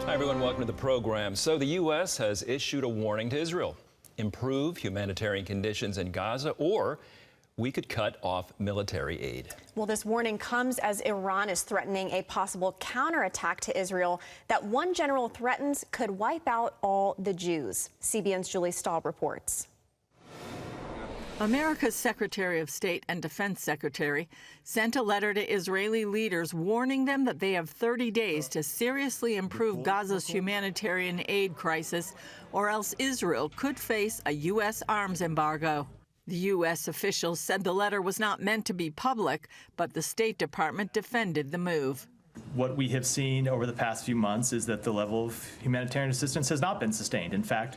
Hi, everyone. Welcome to the program. So the U.S. has issued a warning to Israel. Improve humanitarian conditions in Gaza, or we could cut off military aid. Well, this warning comes as Iran is threatening a possible counterattack to Israel that one general threatens could wipe out all the Jews. CBN's Stahl reports. America's Secretary of State and Defense Secretary sent a letter to Israeli leaders warning them that they have 30 days to seriously improve Gaza's humanitarian aid crisis, or else Israel could face a U.S. arms embargo. The U.S. officials said the letter was not meant to be public, but the State Department defended the move. What we have seen over the past few months is that the level of humanitarian assistance has not been sustained. In fact,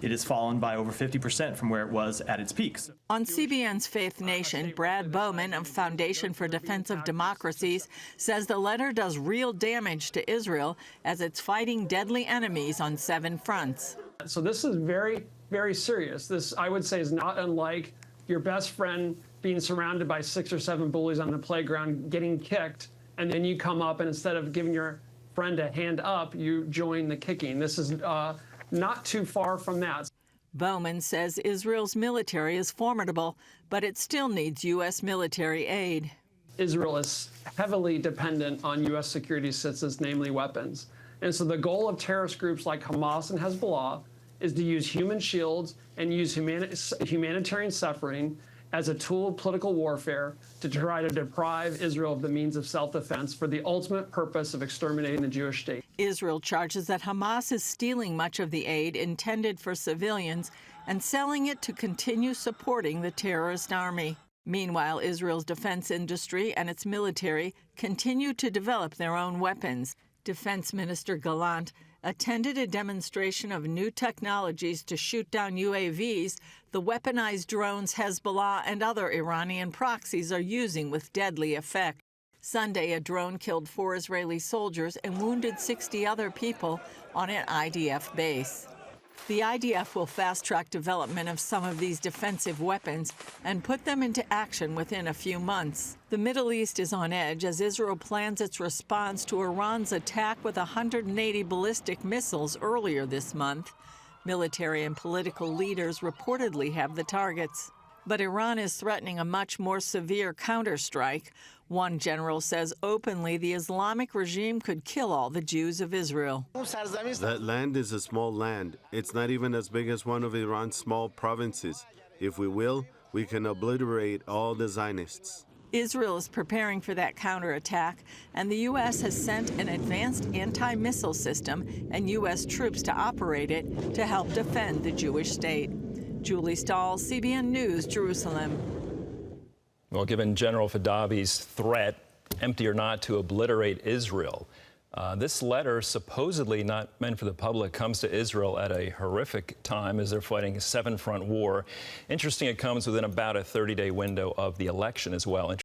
it has fallen by over 50% from where it was at its peaks. On CBN's Faith Nation, Brad Bowman of Foundation for Defense of Democracies says the letter does real damage to Israel as it's fighting deadly enemies on 7 fronts. So this is very, very serious. This, I would say, is not unlike your best friend being surrounded by 6 or 7 bullies on the playground, getting kicked, and then you come up and instead of giving your friend a hand up, you join the kicking. This is not too far from that. Bowman says Israel's military is formidable, but it still needs U.S. military aid. Israel is heavily dependent on U.S. security assistance, namely weapons. And so the goal of terrorist groups like Hamas and Hezbollah is to use human shields and use humanitarian suffering as a tool of political warfare to try to deprive Israel of the means of self-defense for the ultimate purpose of exterminating the Jewish state. Israel charges that Hamas is stealing much of the aid intended for civilians and selling it to continue supporting the terrorist army. Meanwhile, Israel's defense industry and its military continue to develop their own weapons. Defense Minister Gallant attended a demonstration of new technologies to shoot down UAVs, the weaponized drones Hezbollah and other Iranian proxies are using with deadly effect. Sunday, a drone killed 4 Israeli soldiers and wounded 60 other people on an IDF base. The IDF will fast-track development of some of these defensive weapons and put them into action within a few months. The Middle East is on edge as Israel plans its response to Iran's attack with 180 ballistic missiles earlier this month. Military and political leaders reportedly have the targets. But Iran is threatening a much more severe counterstrike. One general says openly the Islamic regime could kill all the Jews of Israel. That land is a small land. It's not even as big as one of Iran's small provinces. If we will, we can obliterate all the Zionists. Israel is preparing for that counterattack, and the U.S. has sent an advanced anti-missile system and U.S. troops to operate it to help defend the Jewish state. Stahl, CBN News, Jerusalem. Well, given General Fadavi's threat, empty or not, to obliterate Israel, this letter, supposedly not meant for the public, comes to Israel at a horrific time as they're fighting a 7-front war. Interesting, it comes within about a 30-day window of the election as well.